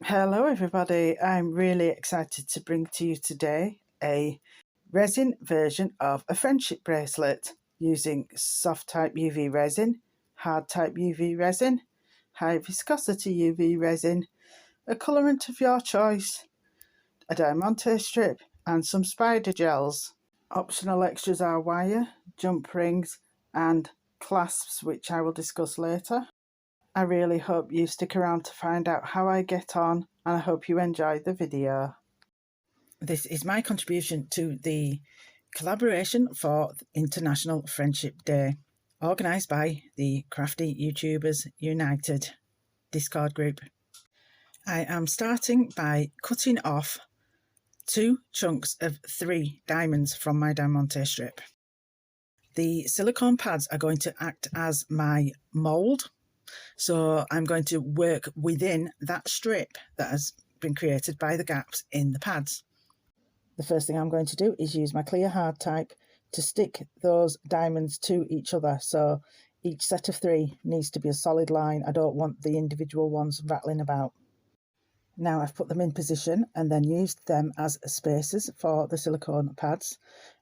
Hello everybody, I'm really excited to bring to you today a resin version of a friendship bracelet using soft type UV resin, hard type UV resin, high viscosity UV resin, a colourant of your choice, a diamante strip and some spider gels. Optional extras are wire, jump rings and clasps, which I will discuss later. I really hope you stick around to find out how I get on, and I hope you enjoy the video. This is my contribution to the collaboration for International Friendship Day, organised by the Crafty YouTubers United Discord group. I am starting by cutting off 2 chunks of 3 diamonds from my diamante strip. The silicone pads are going to act as my mould. So I'm going to work within that strip that has been created by the gaps in the pads. The first thing I'm going to do is use my clear hard type to stick those diamonds to each other. So each set of 3 needs to be a solid line. I don't want the individual ones rattling about. Now I've put them in position and then used them as spacers for the silicone pads.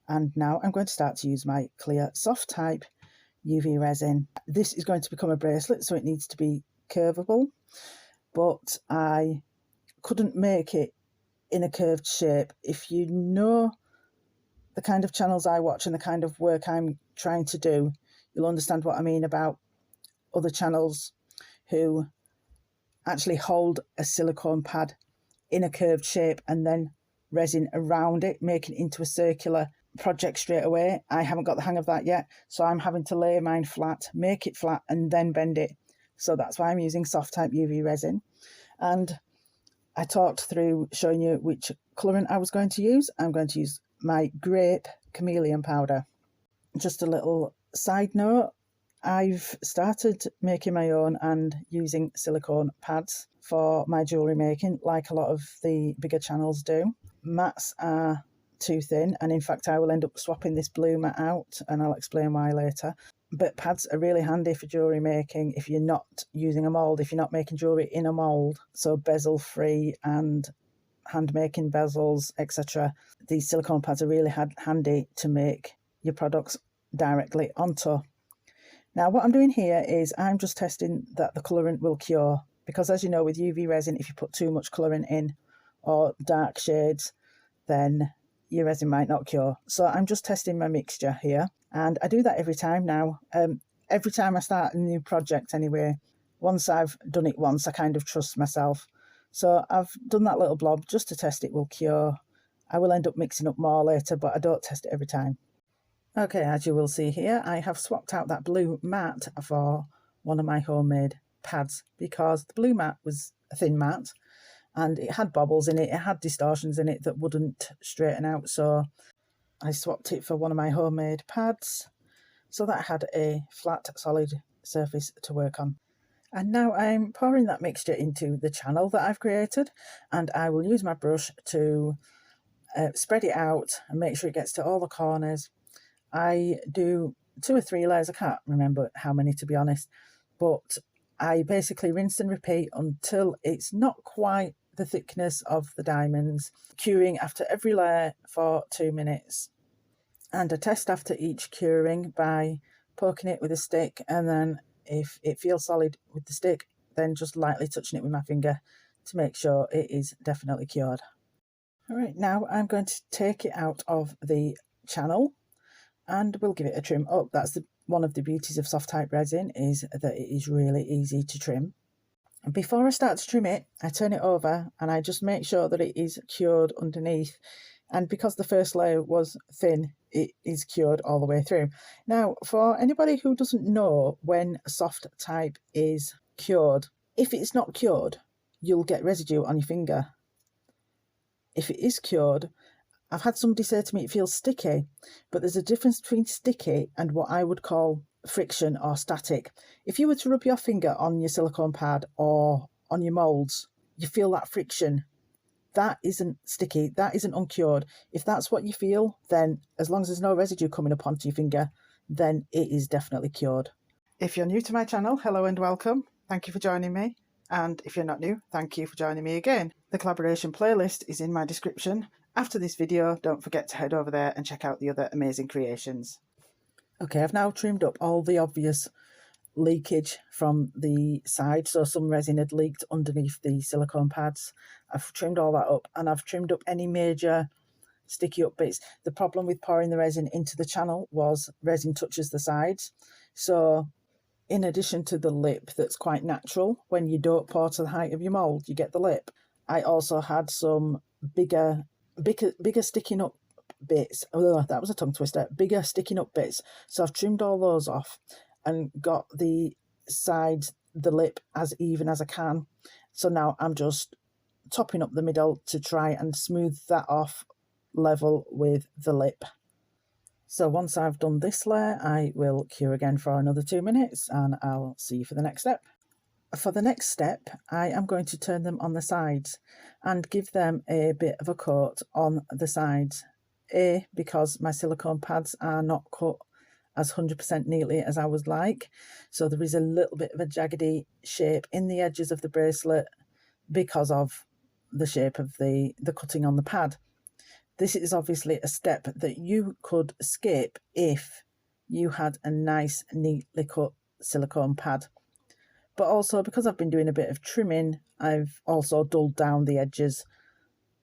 And now I'm going to start to use my clear soft type UV resin. This is going to become a bracelet, so it needs to be curvable, but I couldn't make it in a curved shape. If you know the kind of channels I watch and the kind of work I'm trying to do, you'll understand what I mean about other channels who actually hold a silicone pad in a curved shape and then resin around it, making it into a circular project straight away. I haven't got the hang of that yet, so I'm having to lay mine flat, make it flat and then bend it. So that's why I'm using soft type UV resin. And I talked through showing you which colourant I was going to use. I'm going to use my grape chameleon powder. Just a little side note, I've started making my own and using silicone pads for my jewellery making, like a lot of the bigger channels do. Mats are too thin, and in fact I will end up swapping this blue mat out, and I'll explain why later. But pads are really handy for jewellery making if you're not using a mould, if you're not making jewellery in a mould, so bezel free and hand making bezels, etc. These silicone pads are really handy to make your products directly onto. Now what I'm doing here is I'm just testing that the colourant will cure, because as you know with UV resin, if you put too much colourant in or dark shades, then your resin might not cure. So I'm just testing my mixture here, and I do that every time now. Every time I start a new project anyway, once I've done it once, I kind of trust myself. So I've done that little blob just to test it will cure. I will end up mixing up more later, but I don't test it every time. Okay, as you will see here, I have swapped out that blue mat for one of my homemade pads, because the blue mat was a thin mat and it had bobbles in it, it had distortions in it that wouldn't straighten out, so I swapped it for one of my homemade pads so that I had a flat, solid surface to work on. And now I'm pouring that mixture into the channel that I've created, and I will use my brush to spread it out and make sure it gets to all the corners. I do 2 or 3 layers, I can't remember how many to be honest, but I basically rinse and repeat until it's not quite the thickness of the diamonds, curing after every layer for 2 minutes. And I test after each curing by poking it with a stick, and then if it feels solid with the stick, then just lightly touching it with my finger to make sure it is definitely cured. All right, now I'm going to take it out of the channel and we'll give it a trim up. That's one of the beauties of soft type resin, is that it is really easy to trim. And before I start to trim it, I turn it over and I just make sure that it is cured underneath. And because the first layer was thin, it is cured all the way through. Now, for anybody who doesn't know when soft type is cured, if it's not cured, you'll get residue on your finger. If it is cured, I've had somebody say to me it feels sticky, but there's a difference between sticky and what I would call friction or static. If you were to rub your finger on your silicone pad or on your moulds, you feel that friction. That isn't sticky, that isn't uncured. If that's what you feel, then as long as there's no residue coming up onto your finger, then it is definitely cured. If you're new to my channel, hello and welcome. Thank you for joining me. And if you're not new, thank you for joining me again. The collaboration playlist is in my description. After this video, don't forget to head over there and check out the other amazing creations. Okay, I've now trimmed up all the obvious leakage from the side, so some resin had leaked underneath the silicone pads. I've trimmed all that up, and I've trimmed up any major sticky up bits. The problem with pouring the resin into the channel was resin touches the sides, so in addition to the lip that's quite natural, when you don't pour to the height of your mould, you get the lip. I also had some bigger sticking up bits. Oh, that was a tongue twister. Bigger sticking up bits. So I've trimmed all those off and got the sides, the lip, as even as I can. So now I'm just topping up the middle to try and smooth that off level with the lip. So once I've done this layer, I will cure again for another 2 minutes and I'll see you for the next step. For the next step, I am going to turn them on the sides and give them a bit of a coat on the sides. Because my silicone pads are not cut as 100% neatly as I would like. So there is a little bit of a jaggedy shape in the edges of the bracelet because of the shape of the cutting on the pad. This is obviously a step that you could skip if you had a nice, neatly cut silicone pad. But also, because I've been doing a bit of trimming, I've also dulled down the edges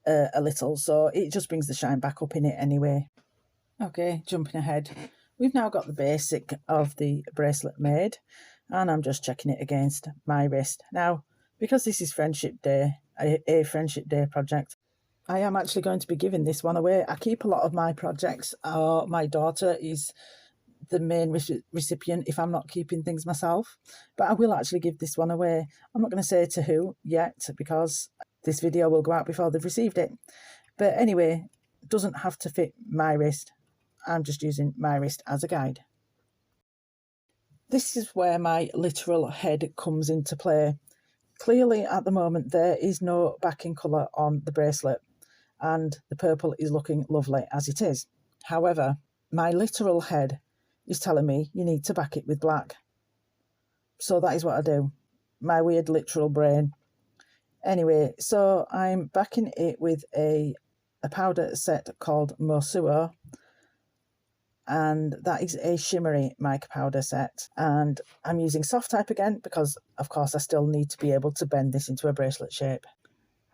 a little, so it just brings the shine back up in it anyway. Okay, jumping ahead. We've now got the basic of the bracelet made, and I'm just checking it against my wrist. Now, because this is Friendship Day, a Friendship Day project, I am actually going to be giving this one away. I keep a lot of my projects. My daughter is the main recipient if I'm not keeping things myself. But I will actually give this one away. I'm not going to say to who yet because this video will go out before they've received it. But anyway, it doesn't have to fit my wrist. I'm just using my wrist as a guide. This is where my literal head comes into play. Clearly, at the moment, there is no backing colour on the bracelet, and the purple is looking lovely as it is. However, my literal head is telling me you need to back it with black. So that is what I do. My weird literal brain. Anyway, so I'm backing it with a powder set called Mosuo, and that is a shimmery mica powder set, and I'm using soft type again because of course I still need to be able to bend this into a bracelet shape.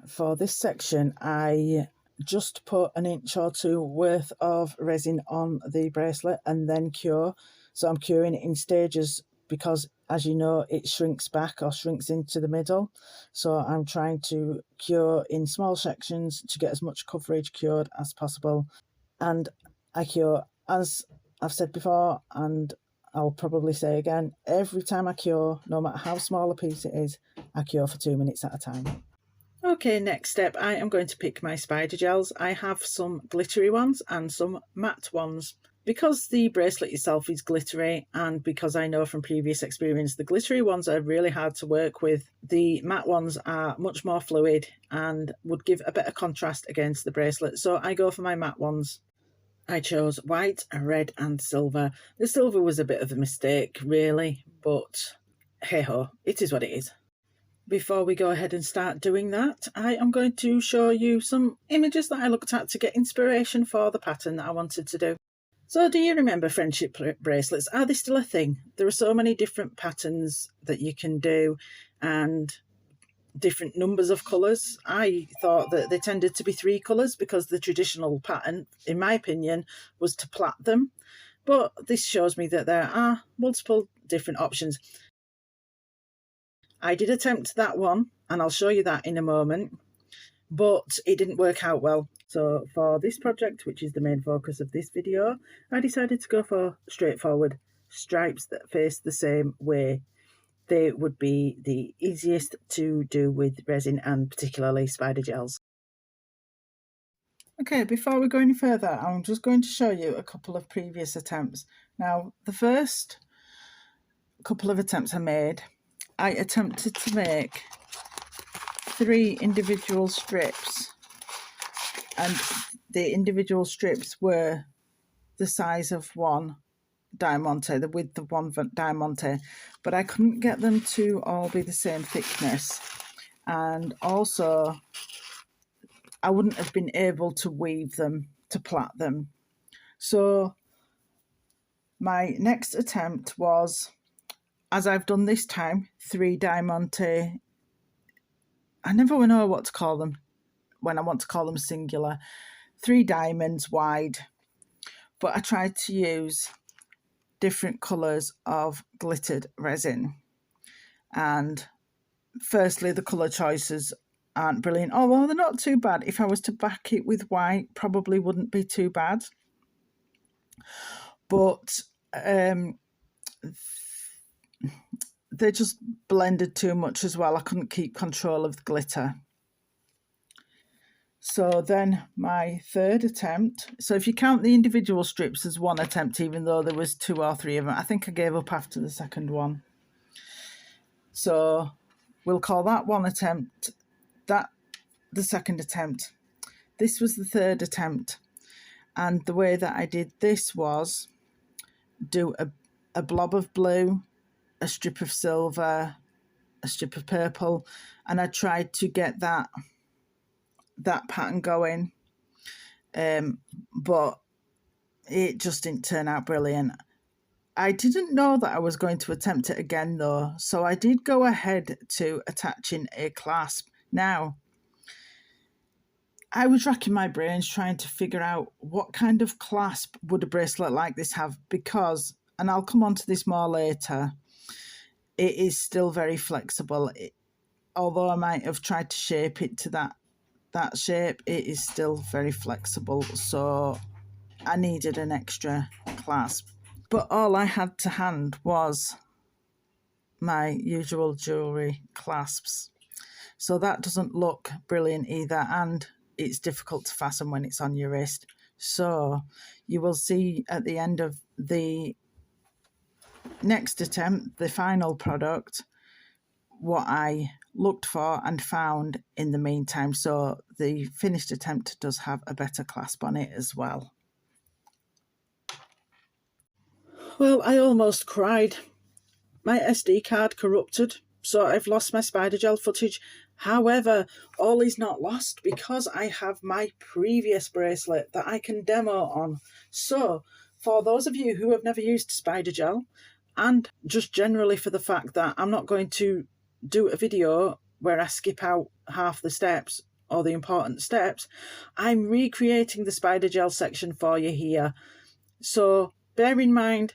For this section I just put 1 inch or 2 worth of resin on the bracelet and then cure. So I'm curing it in stages because, as you know, it shrinks back or shrinks into the middle. So I'm trying to cure in small sections to get as much coverage cured as possible. And I cure, as I've said before, and I'll probably say again, every time I cure, no matter how small a piece it is, I cure for 2 minutes at a time. Okay, next step, I am going to pick my spider gels. I have some glittery ones and some matte ones. Because the bracelet itself is glittery, and because I know from previous experience the glittery ones are really hard to work with, the matte ones are much more fluid and would give a better contrast against the bracelet. So I go for my matte ones. I chose white, red and silver. The silver was a bit of a mistake, really, but hey ho, it is what it is. Before we go ahead and start doing that, I am going to show you some images that I looked at to get inspiration for the pattern that I wanted to do. So do you remember friendship bracelets? Are they still a thing? There are so many different patterns that you can do and different numbers of colours. I thought that they tended to be 3 colours because the traditional pattern, in my opinion, was to plait them. But this shows me that there are multiple different options. I did attempt that one, and I'll show you that in a moment, but it didn't work out well. So for this project, which is the main focus of this video, I decided to go for straightforward stripes that face the same way. They would be the easiest to do with resin and particularly spider gels. Okay, before we go any further, I'm just going to show you a couple of previous attempts. Now, the first couple of attempts I made, I attempted to make 3 individual strips, and the individual strips were the size of one diamante, the width of one diamante, but I couldn't get them to all be the same thickness. And also, I wouldn't have been able to weave them, to plait them. So my next attempt was, as I've done this time, 3 diamante. I never know what to call them when I want to call them singular. 3 diamonds wide. But I tried to use different colours of glittered resin. And firstly, the colour choices aren't brilliant, although they're not too bad. If I was to back it with white, probably wouldn't be too bad. But they just blended too much as well. I couldn't keep control of the glitter. So then my third attempt, so if you count the individual strips as one attempt, even though there was 2 or 3 of them, I think I gave up after the second one. So we'll call that one attempt, that the second attempt. This was the third attempt. And the way that I did this was do a blob of blue, a strip of silver, a strip of purple, and I tried to get that pattern going, but it just didn't turn out brilliant. I didn't know that I was going to attempt it again though, so I did go ahead to attaching a clasp. Now, I was racking my brains trying to figure out what kind of clasp would a bracelet like this have, because, and I'll come on to this more later, it is still very flexible. Although I might have tried to shape it to that shape, it is still very flexible, so I needed an extra clasp. But all I had to hand was my usual jewellery clasps, so that doesn't look brilliant either, and it's difficult to fasten when it's on your wrist. So you will see at the end of the next attempt, the final product, what I looked for and found in the meantime. So the finished attempt does have a better clasp on it as well. Well, I almost cried. My SD card corrupted, so I've lost my spider gel footage. However, all is not lost because I have my previous bracelet that I can demo on. So for those of you who have never used spider gel, and just generally for the fact that I'm not going to do a video where I skip out half the steps or the important steps, I'm recreating the spider gel section for you here. So bear in mind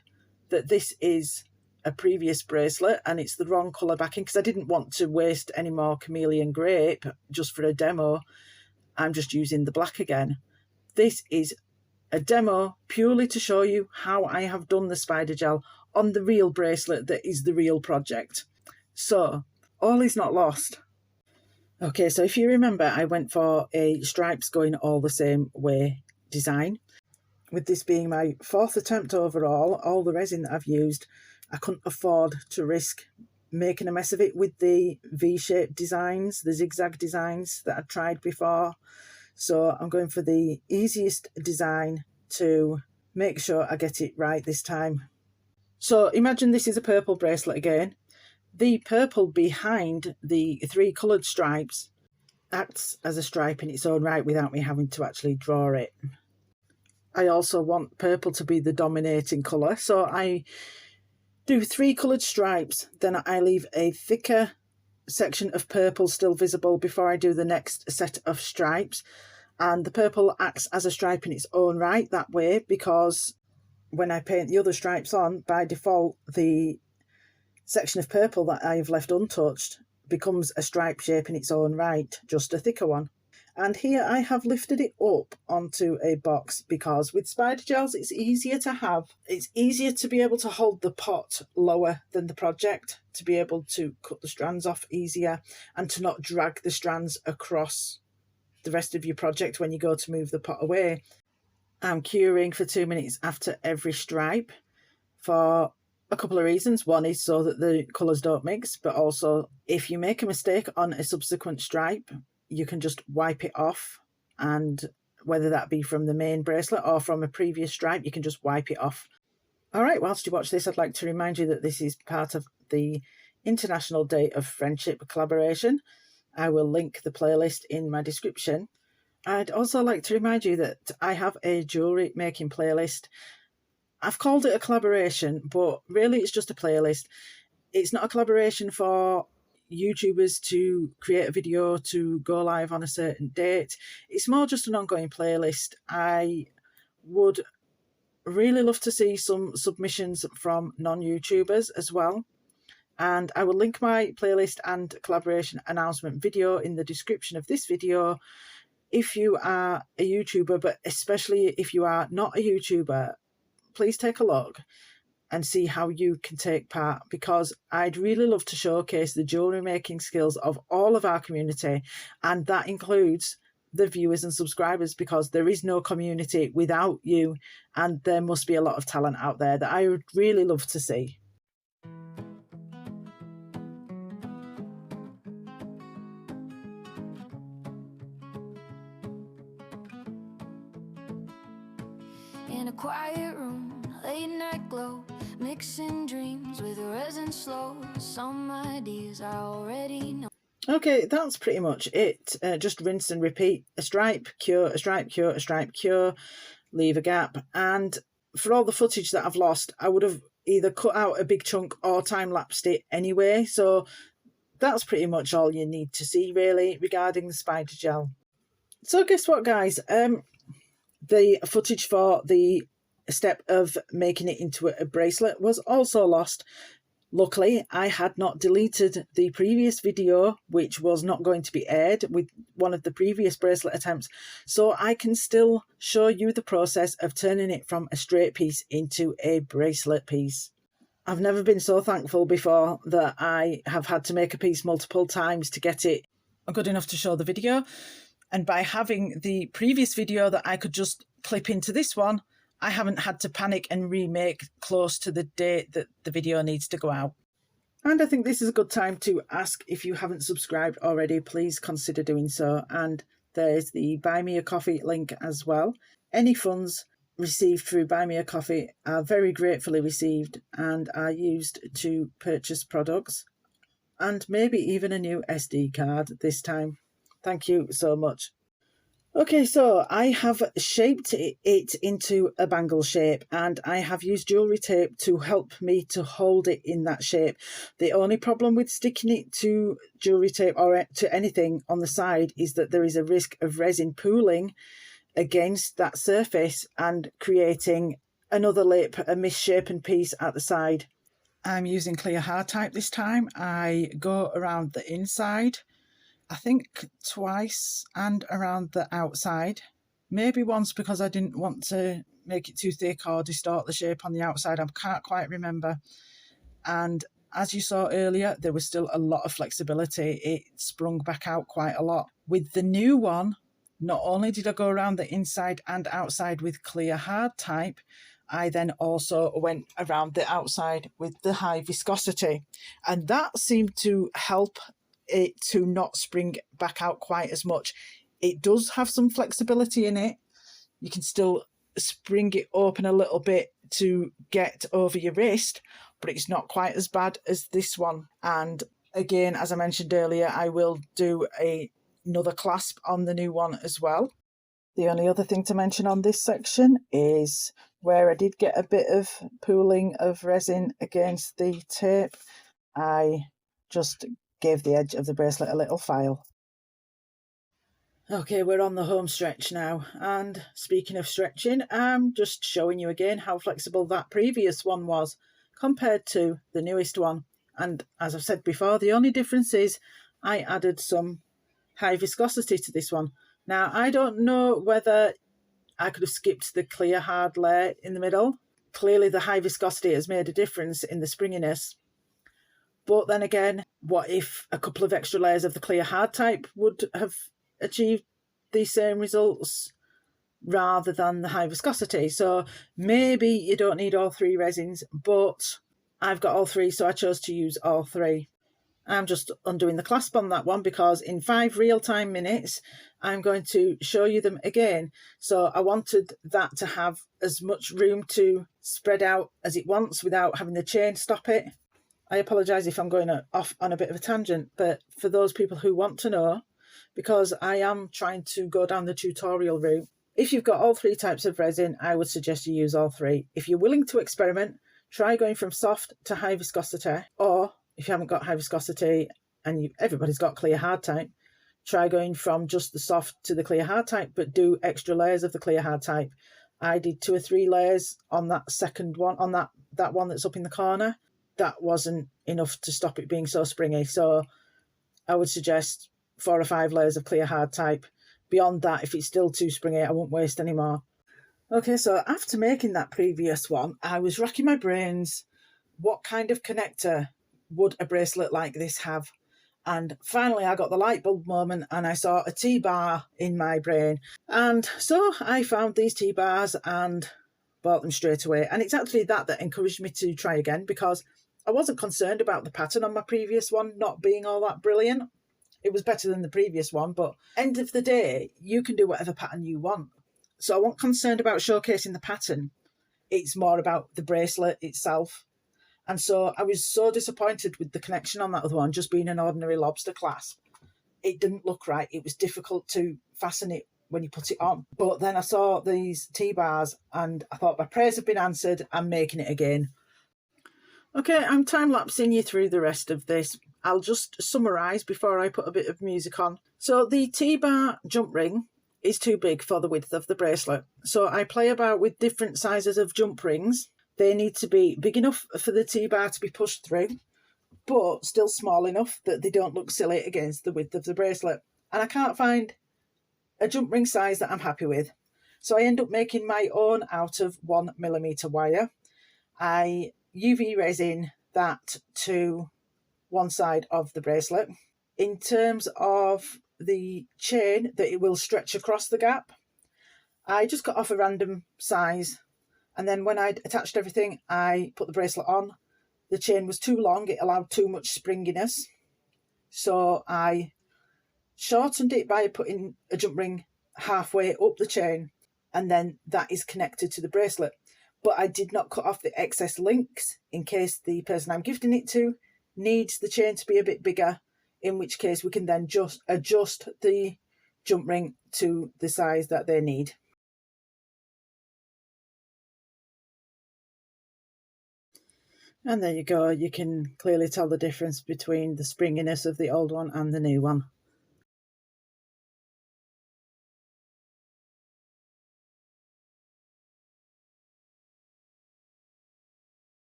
that this is a previous bracelet and it's the wrong colour backing, because I didn't want to waste any more chameleon grape just for a demo. I'm just using the black again. This is a demo purely to show you how I have done the spider gel on the real bracelet that is the real project. So all is not lost. Okay, so if you remember, I went for a stripes going all the same way design. With this being my 4th attempt overall, all the resin that I've used, I couldn't afford to risk making a mess of it with the V-shaped designs, the zigzag designs that I'd tried before. So I'm going for the easiest design to make sure I get it right this time. So imagine this is a purple bracelet again. The purple behind the 3 coloured stripes acts as a stripe in its own right without me having to actually draw it. I also want purple to be the dominating colour, so I do 3 coloured stripes, then I leave a thicker section of purple still visible before I do the next set of stripes. And the purple acts as a stripe in its own right that way, because when I paint the other stripes on, by default, the section of purple that I've left untouched becomes a stripe shape in its own right, just a thicker one. And here I have lifted it up onto a box because with spider gels, it's easier to be able to hold the pot lower than the project, to be able to cut the strands off easier and to not drag the strands across the rest of your project when you go to move the pot away. I'm curing for 2 minutes after every stripe for a couple of reasons. One is so that the colours don't mix, but also if you make a mistake on a subsequent stripe, you can just wipe it off, and whether that be from the main bracelet or from a previous stripe, you can just wipe it off. All right, whilst you watch this, I'd like to remind you that this is part of the International Day of Friendship Collaboration. I will link the playlist in my description. I'd also like to remind you that I have a jewellery making playlist. I've called it a collaboration, but really it's just a playlist. It's not a collaboration for YouTubers to create a video to go live on a certain date. It's more just an ongoing playlist. I would really love to see some submissions from non-YouTubers as well. And I will link my playlist and collaboration announcement video in the description of this video. If you are a YouTuber, but especially if you are not a YouTuber, please take a look and see how you can take part, because I'd really love to showcase the jewellery making skills of all of our community, and that includes the viewers and subscribers, because there is no community without you, and there must be a lot of talent out there that I would really love to see. In a quiet room, late night glow, mixing dreams with resin slow. Some ideas I already know. Okay, that's pretty much it. Just rinse and repeat. A stripe, cure, a stripe, cure, a stripe, cure, leave a gap. And for all the footage that I've lost, I would have either cut out a big chunk or time-lapsed it anyway. So that's pretty much all you need to see, really, regarding the spider gel. So guess what, guys? The footage for the step of making it into a bracelet was also lost. Luckily, I had not deleted the previous video, which was not going to be aired with one of the previous bracelet attempts, so I can still show you the process of turning it from a straight piece into a bracelet piece. I've never been so thankful before that I have had to make a piece multiple times to get it good enough to show the video. And by having the previous video that I could just clip into this one, I haven't had to panic and remake close to the date that the video needs to go out. And I think this is a good time to ask, if you haven't subscribed already, please consider doing so. And there's the Buy Me a Coffee link as well. Any funds received through Buy Me a Coffee are very gratefully received and are used to purchase products and maybe even a new SD card this time. Thank you so much. Okay, so I have shaped it into a bangle shape, and I have used jewellery tape to help me to hold it in that shape. The only problem with sticking it to jewellery tape or to anything on the side is that there is a risk of resin pooling against that surface and creating another lip, a misshapen piece at the side. I'm using clear hard type this time. I go around the inside, I think twice, and around the outside. Maybe once because I didn't want to make it too thick or distort the shape on the outside. I can't quite remember. And as you saw earlier, there was still a lot of flexibility. It sprung back out quite a lot. With the new one, not only did I go around the inside and outside with clear hard type, I then also went around the outside with the high viscosity. And that seemed to help it to not spring back out quite as much. It does have some flexibility in it. You can still spring it open a little bit to get over your wrist, but it's not quite as bad as this one. And again, as I mentioned earlier, I will do another clasp on the new one as well. The only other thing to mention on this section is where I did get a bit of pooling of resin against the tape, I just gave the edge of the bracelet a little file. Okay, we're on the home stretch now, and speaking of stretching, I'm just showing you again how flexible that previous one was compared to the newest one. And as I've said before, the only difference is I added some high viscosity to this one. Now, I don't know whether I could have skipped the clear hard layer in the middle. Clearly the high viscosity has made a difference in the springiness. But then again, what if a couple of extra layers of the clear hard type would have achieved the same results rather than the high viscosity? So maybe you don't need all three resins, but I've got all three, so I chose to use all three. I'm just undoing the clasp on that one because in 5 real-time minutes, I'm going to show you them again. So I wanted that to have as much room to spread out as it wants without having the chain stop it. I apologise if I'm going off on a bit of a tangent, but for those people who want to know, because I am trying to go down the tutorial route, if you've got all 3 types of resin, I would suggest you use all 3. If you're willing to experiment, try going from soft to high viscosity, or if you haven't got high viscosity and everybody's got clear hard type, try going from just the soft to the clear hard type, but do extra layers of the clear hard type. I did 2 or 3 layers on that second one, on that one that's up in the corner. That wasn't enough to stop it being so springy. So I would suggest 4 or 5 layers of clear hard type. Beyond that, if it's still too springy, I won't waste any more. Okay, so after making that previous one, I was racking my brains, what kind of connector would a bracelet like this have? And finally I got the light bulb moment and I saw a T-bar in my brain. And so I found these T-bars and bought them straight away. And it's actually that encouraged me to try again, because I wasn't concerned about the pattern on my previous one not being all that brilliant. It was better than the previous one, but end of the day, you can do whatever pattern you want. So I wasn't concerned about showcasing the pattern. It's more about the bracelet itself. And so I was so disappointed with the connection on that other one, just being an ordinary lobster clasp. It didn't look right. It was difficult to fasten it when you put it on. But then I saw these T-bars and I thought my prayers have been answered. I'm making it again. Okay, I'm time-lapsing you through the rest of this. I'll just summarise before I put a bit of music on. So the T-bar jump ring is too big for the width of the bracelet. So I play about with different sizes of jump rings. They need to be big enough for the T-bar to be pushed through, but still small enough that they don't look silly against the width of the bracelet. And I can't find a jump ring size that I'm happy with. So I end up making my own out of 1mm wire. I UV resin that to one side of the bracelet. In terms of the chain that it will stretch across the gap, I just cut off a random size, and then when I'd attached everything, I put the bracelet on. The chain was too long, it allowed too much springiness, so I shortened it by putting a jump ring halfway up the chain, and then that is connected to the bracelet. But I did not cut off the excess links in case the person I'm gifting it to needs the chain to be a bit bigger, in which case we can then just adjust the jump ring to the size that they need. And there you go, you can clearly tell the difference between the springiness of the old one and the new one.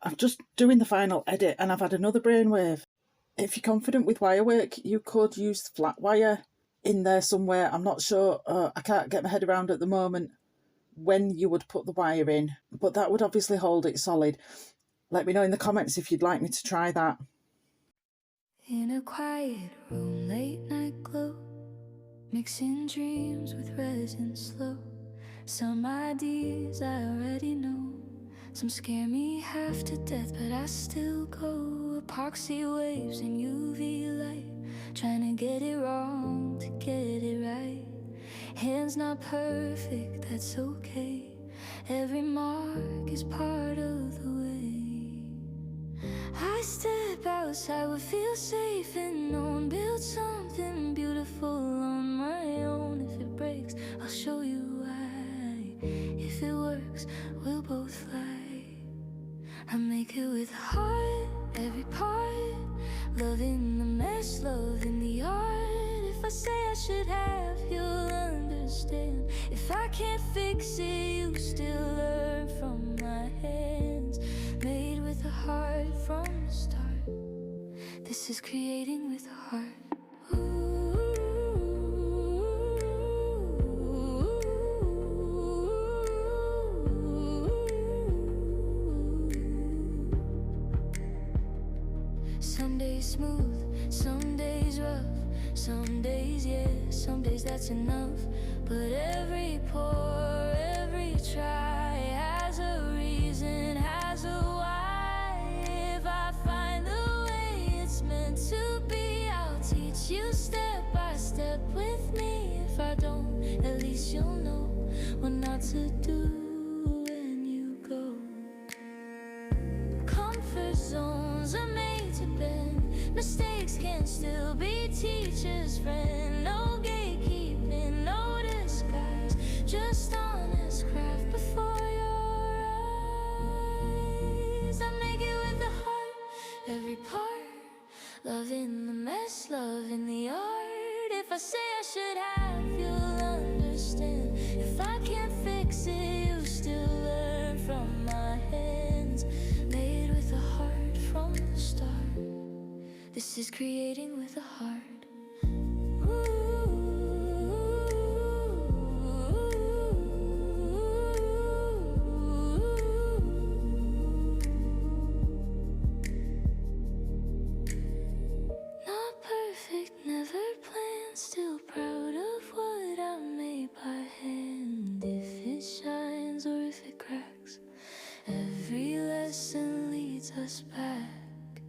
I'm just doing the final edit and I've had another brainwave. If you're confident with wire work, you could use flat wire in there somewhere. I'm not sure, I can't get my head around at the moment when you would put the wire in, but that would obviously hold it solid. Let me know in the comments if you'd like me to try that. In a quiet room, late night glow, mixing dreams with resin slow. Some ideas I already know, some scare me half to death, but I still go. Epoxy waves and UV light, trying to get it wrong to get it right. Hands not perfect, that's okay. Every mark is part of the way. I step outside, would feel safe and known. Build something beautiful on my own. If it breaks, I'll show you why. If it works, we'll both fly. I make it with heart, every part. Loving the mess, loving the art. If I say I should have, you'll understand. If I can't fix it, you still learn from my hands. Made with a heart from the start. This is creating with a heart. Some days smooth, some days rough, some days yeah, some days that's enough. But every pour, every try has a reason, has a why. If I find the way, least you'll know what not to do when you go. Comfort zones are made to bend. Mistakes can still be teachers' friend. No gatekeeping, no disguise, just honest craft before your eyes. I make it with the heart, every part, love in the mess, love in the art. If I say I should have, you'll understand. If I can't fix it, you still learn from my hands. Made with a heart from the start. This is creating with a heart. Not perfect, never planned, still proud of what I made by hand. If it shines or if it cracks, every lesson leads us back.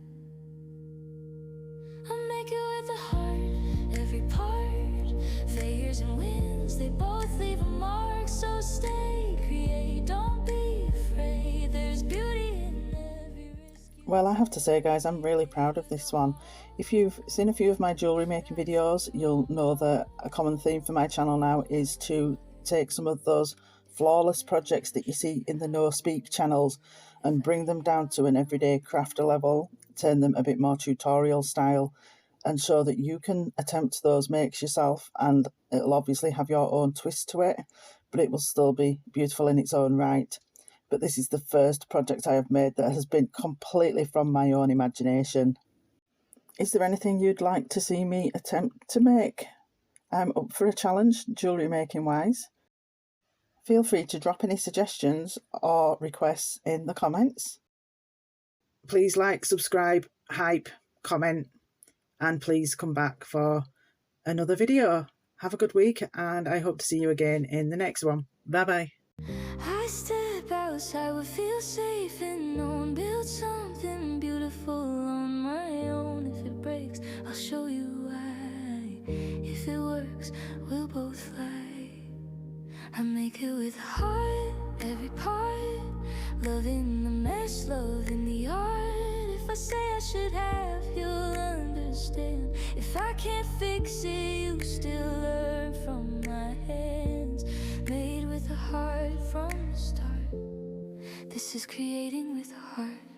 I make it with the heart, every part, failures and wins, they both leave a mark. So stay, create, don't be afraid, there's beauty in every risk. Well, I have to say, guys, I'm really proud of this one. If you've seen a few of my jewellery making videos, you'll know that a common theme for my channel now is to take some of those flawless projects that you see in the no speak channels and bring them down to an everyday crafter level, turn them a bit more tutorial style, and show that you can attempt those makes yourself, and it'll obviously have your own twist to it, but it will still be beautiful in its own right. But this is the first project I have made that has been completely from my own imagination. Is there anything you'd like to see me attempt to make? I'm up for a challenge, jewellery making wise. Feel free to drop any suggestions or requests in the comments. Please like, subscribe, hype, comment, and please come back for another video. Have a good week, and I hope to see you again in the next one. Bye bye. I step outside, would feel safe and known. Build something beautiful on my own. If it breaks, I'll show you why. If it works, we'll both fly. I make it with heart, every part, love in the mess, love in the art. If I say I should have, you'll understand. If I can't fix it, you still learn from my hands. Made with a heart from the start. This is creating with a heart.